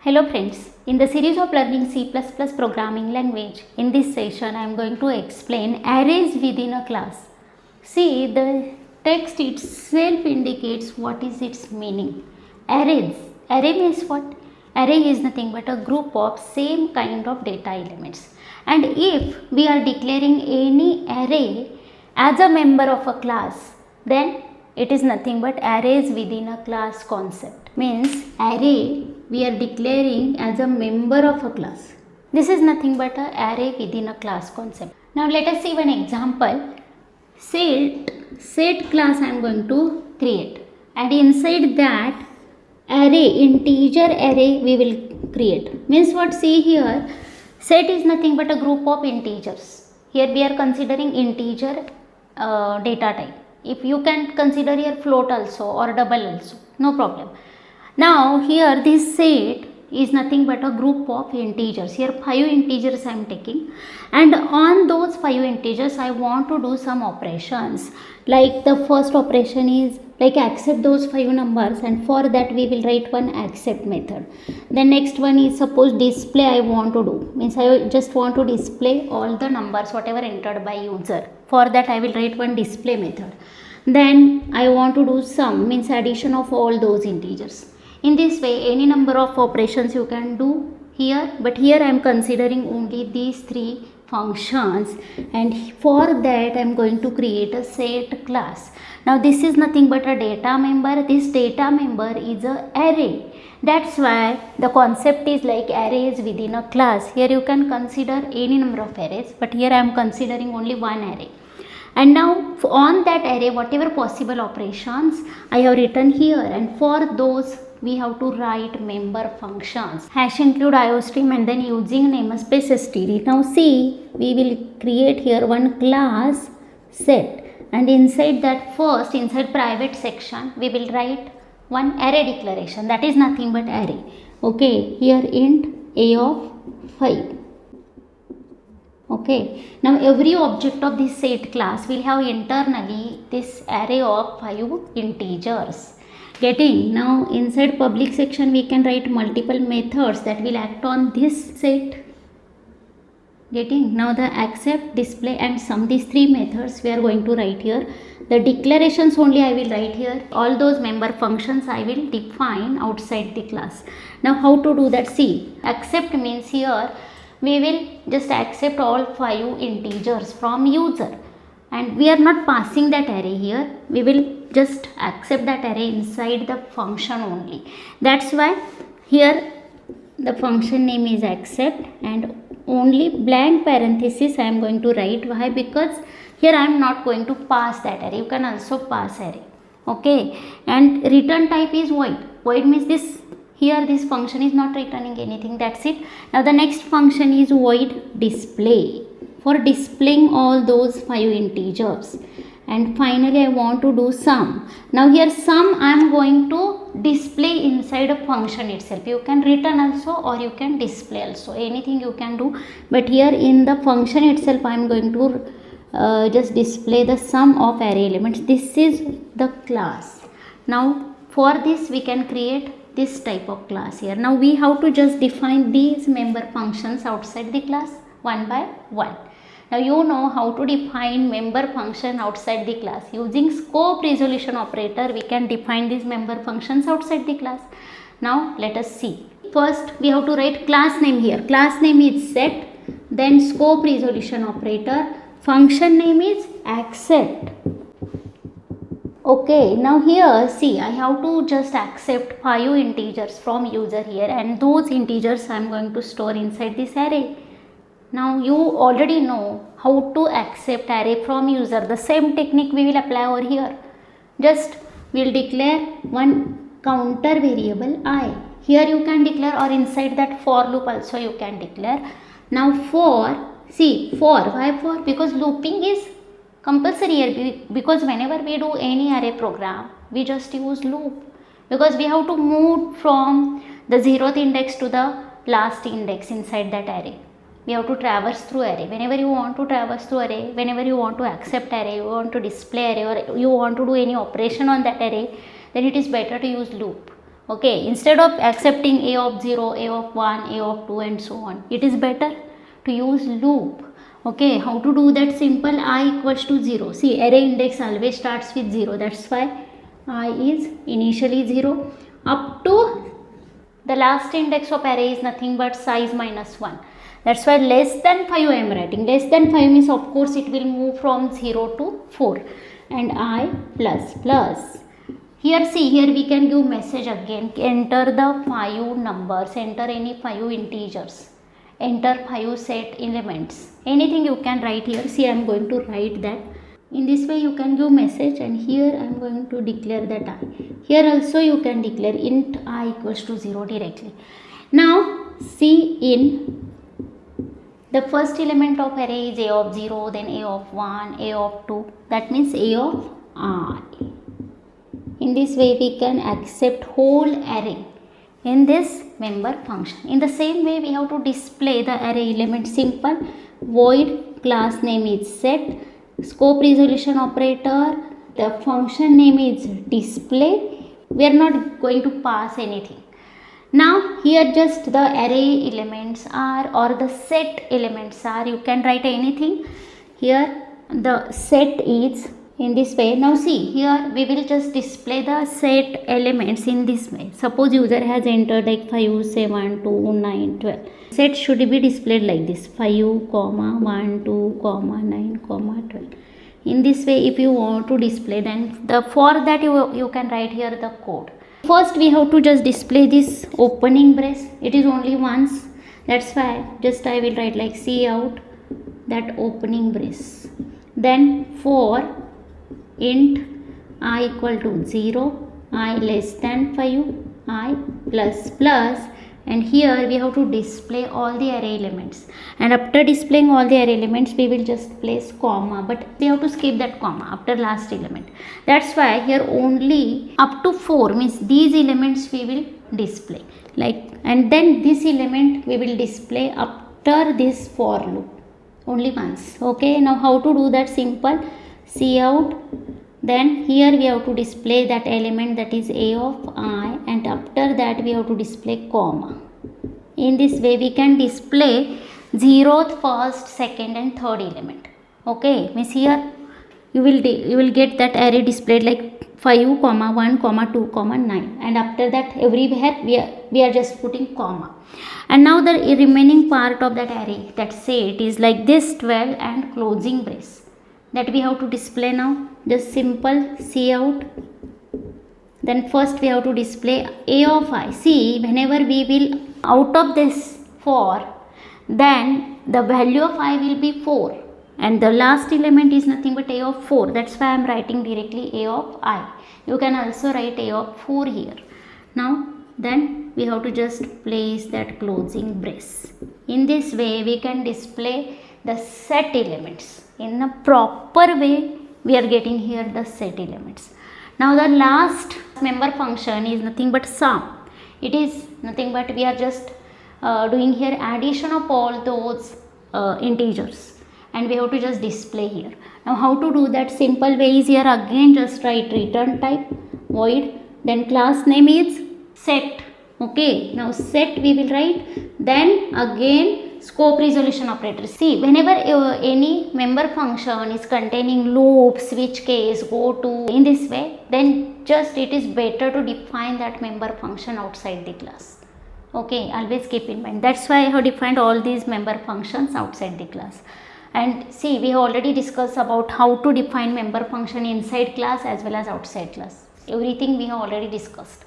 Hello friends, in the series of learning C++ programming language, in this session I am going to explain arrays within a class. See, the text itself indicates what is its meaning. Arrays. Array means what? Array is nothing but a group of same kind of data elements. And if we are declaring any array as a member of a class, then it is nothing but arrays within a class concept. Means array we are declaring as a member of a class. This is nothing but an array within a class concept. Now let us see one example. Set class I am going to create, and inside that array, integer array we will create. Means what? See here, set is nothing but a group of integers. Here we are considering integer data type. If you can consider here float also or double also, no problem. Now here this set is nothing but a group of integers. Here 5 integers I am taking, and on those 5 integers I want to do some operations. Like the first operation is like accept those 5 numbers, and for that we will write one accept method. The next one is suppose display I want to do. Means I just want to display all the numbers whatever entered by user. For that I will write one display method. Then I want to do sum, means addition of all those integers. In this way any number of operations you can do here, but here I am considering only these 3 functions, and for that I am going to create a set class. Now this is nothing but a data member. This data member is a array. That's why the concept is like arrays within a class. Here you can consider any number of arrays, but here I am considering only one array. And now on that array whatever possible operations I have written here, and for those we have to write member functions. Hash include IOStream and then using namespace std. Now see, we will create here one class set, and inside that first, inside private section we will write one array declaration, that is nothing but array. Okay, here int a of 5. Okay, now every object of this set class will have internally this array of 5 integers. Getting? Now inside public section we can write multiple methods that will act on this set. Getting? Now the accept, display and sum, these 3 methods we are going to write here. The declarations only I will write here. All those member functions I will define outside the class. Now how to do that? See, accept means here we will just accept all 5 integers from user, and we are not passing that array here. We will just accept that array inside the function only. That's why here the function name is accept, and only blank parenthesis I am going to write. Why? Because here I am not going to pass that array. You can also pass array. Okay, and return type is void. Void means this, here this function is not returning anything, that's it. Now the next function is void display, for displaying all those 5 integers. And finally I want to do sum. Now here sum I am going to display inside a function itself. You can return also or you can display also, anything you can do, but here in the function itself I am going to just display the sum of array elements. This is the class. Now for this we can create this type of class here. Now we have to just define these member functions outside the class one by one. Now you know how to define member function outside the class. Using scope resolution operator we can define these member functions outside the class. Now let us see. First we have to write class name here. Class name is set, then scope resolution operator, function name is accept. Okay, now here see, I have to just accept 5 integers from user here, and those integers I am going to store inside this array. Now you already know how to accept array from user. The same technique we will apply over here. Just we will declare one counter variable I. Here you can declare, or inside that for loop also you can declare. Now for, see, for, why for? Because looping is compulsory here, because whenever we do any array program we just use loop, because we have to move from the 0th index to the last index inside that array. We have to traverse through array. Whenever you want to traverse through array, whenever you want to accept array, you want to display array, or you want to do any operation on that array, then it is better to use loop. Okay, instead of accepting a of 0, a of 1, a of 2 and so on, it is better to use loop. Okay, how to do that? Simple. I equals to 0. See, array index always starts with 0. That's why I is initially 0 up to the last index of array is nothing but size minus 1. That's why less than 5 I am writing. Less than 5 means of course it will move from 0 to 4. And I plus plus. Here see, here we can give message again. Enter the 5 numbers. Enter any 5 integers. Enter 5 set elements. Anything you can write here. See, I am going to write that. In this way you can give message, and here I am going to declare that I. Here also you can declare int I equals to 0 directly. Now see, in the first element of array is a of 0, then a of 1, a of 2. That means a of I. In this way we can accept whole array in this member function. In the same way we have to display the array element. Simple. Void class name is set. Scope resolution operator, the function name is display. We are not going to pass anything. Now here just the array elements are, or the set elements are, you can write anything. Here the set is in this way. Now see, here we will just display the set elements in this way. Suppose user has entered like 5, 7, 2, 9, 12. Set should be displayed like this: 5, 1, 2, 9, 12. In this way, if you want to display, then for that you can write here the code. First we have to just display this opening brace. It is only once. That's why just I will write like cout that opening brace. Then for int I equal to 0, I less than 5, I plus plus, and here we have to display all the array elements, and after displaying all the array elements we will just place comma, but we have to skip that comma after last element. That's why here only up to 4 means these elements we will display, like, and then this element we will display after this for loop only once. Okay, now how to do that? Simple. Cout, then here we have to display that element, that is a of I, and after that we have to display comma. In this way we can display 0th, 1st, 2nd and 3rd element. Okay, means here you will get that array displayed like 5, 1, 2, 9, and after that everywhere we are just putting comma. And now the remaining part of that array, that set, is like this 12 and closing brace, that we have to display now. Just simple cout. Then first we have to display a of I. See, whenever we will out of this for, then the value of I will be 4, and the last element is nothing but a of 4. That's why I am writing directly a of I. You can also write a of 4 here. Now then we have to just place that closing brace. In this way we can display the set elements in a proper way. We are getting here the set elements. Now the last member function is nothing but sum. It is nothing but we are just doing here addition of all those integers, and we have to just display here. Now how to do that? Simple way is here again just write return type void, then class name is set. Okay, now set we will write, then again scope resolution operator. See, whenever any member function is containing loop, switch case, go to, in this way, then just it is better to define that member function outside the class. Okay, always keep in mind. That's why I have defined all these member functions outside the class. And see, we have already discussed about how to define member function inside class as well as outside class. Everything we have already discussed.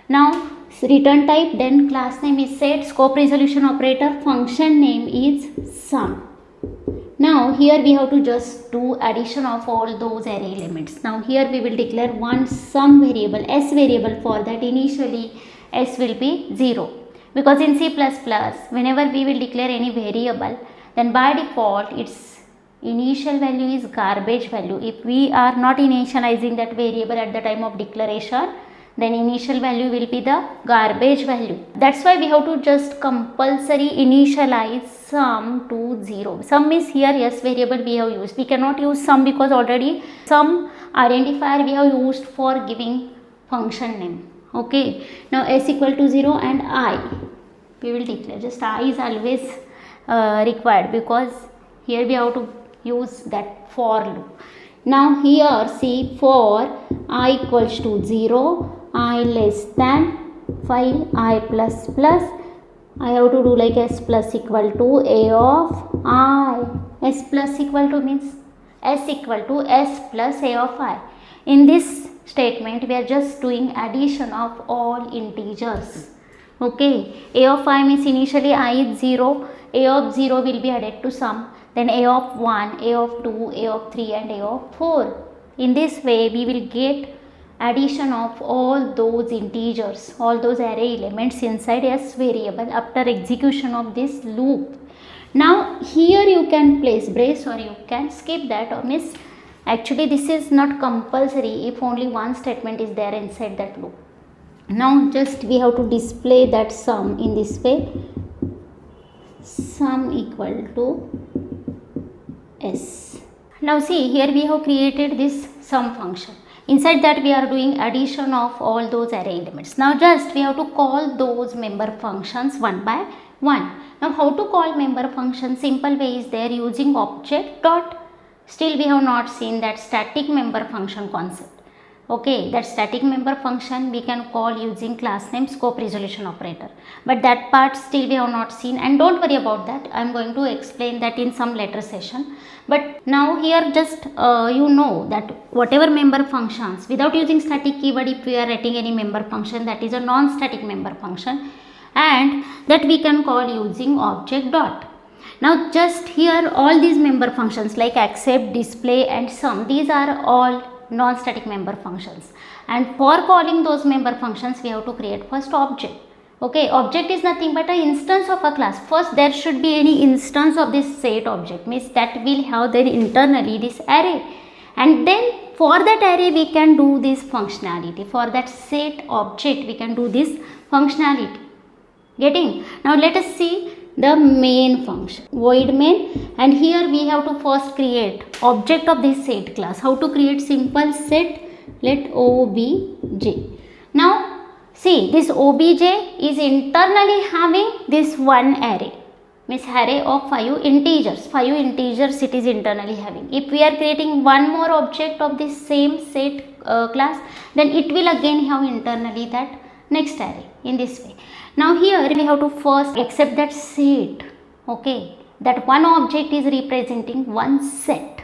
Now return type, then class name is set, scope resolution operator, function name is sum. Now here we have to just do addition of all those array elements. Now here we will declare one sum variable, s variable. For that initially s will be 0, because in C++ whenever we will declare any variable, then by default its initial value is garbage value. If we are not initializing that variable at the time of declaration, then initial value will be the garbage value. That's why we have to just compulsory initialize sum to 0. Sum is here yes variable we have used. We cannot use sum because already sum identifier we have used for giving function name. Okay, now s equal to 0 and I we will declare. Just I is always required because here we have to use that for loop. Now here see, for I equals to 0, I less than 5, I plus plus, I have to do like s plus equal to a of I. S plus equal to means s equal to s plus a of I. In this statement we are just doing addition of all integers. Okay, a of I means initially I is 0, a of 0 will be added to some, then a of 1, a of 2, a of 3 and a of 4. In this way we will get addition of all those integers, all those array elements inside s variable after execution of this loop. Now here you can place brace or you can skip that, or miss, actually this is not compulsory if only one statement is there inside that loop. Now just we have to display that sum in this way, sum equal to s. Now see, here we have created this sum function. Inside that we are doing addition of all those array elements. Now just we have to call those member functions one by one. Now how to call member function? Simple way is there, using object dot. Still we have not seen that static member function concept. Okay, that static member function we can call using class name scope resolution operator, but that part still we have not seen, and don't worry about that, I am going to explain that in some later session. But now here just you know that whatever member functions, without using static keyword, if we are writing any member function, that is a non-static member function, and that we can call using object dot. Now just here all these member functions like accept, display and sum, these are all non-static member functions, and for calling those member functions we have to create first object. Okay, object is nothing but an instance of a class. First there should be any instance of this set object, means that will have then internally this array, and then for that array we can do this functionality, for that set object we can do this functionality. Getting? Now let us see the main function, void main, and here we have to first create object of this set class. How to create? Simple, set let obj. Now see, this obj is internally having this one array, means array of 5 integers. 5 integers it is internally having. If we are creating one more object of this same set class, then it will again have internally that next array in this way. Now here we have to first accept that set. Okay, that one object is representing one set.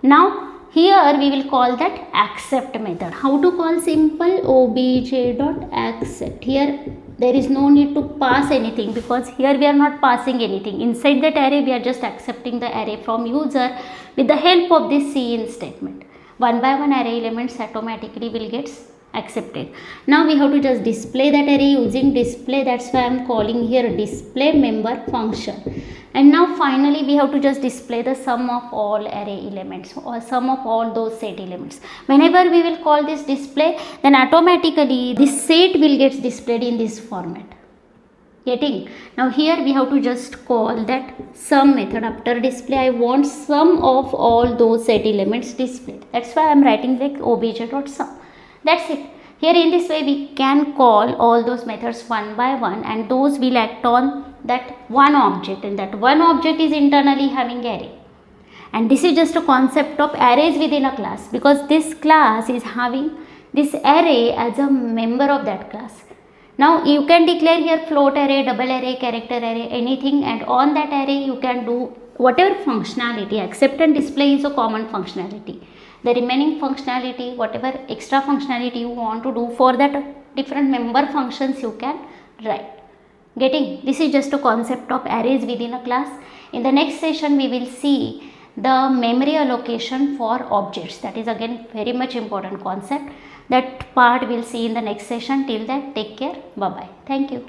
Now here we will call that accept method. How to call? Simple, obj dot accept. Here there is no need to pass anything, because here we are not passing anything. Inside that array we are just accepting the array from user with the help of this cin statement. One by one array elements automatically will get accepted. Now we have to just display that array using display, that's why I am calling here display member function. And now finally we have to just display the sum of all array elements or sum of all those set elements. Whenever we will call this display, then automatically this set will get displayed in this format. Getting? Now here we have to just call that sum method. After display I want sum of all those set elements displayed. That's why I am writing like obj.sum. That's it. Here in this way we can call all those methods one by one, and those will act on that one object, and that one object is internally having array. And this is just a concept of arrays within a class, because this class is having this array as a member of that class. Now you can declare here float array, double array, character array, anything, and on that array you can do whatever functionality. Accept and display is a common functionality. The remaining functionality, whatever extra functionality you want to do for that different member functions, you can write. Getting? This is just a concept of arrays within a class. In the next session we will see the memory allocation for objects. That is again very much important concept. That part we'll see in the next session. Till that, take care. Bye bye. Thank you.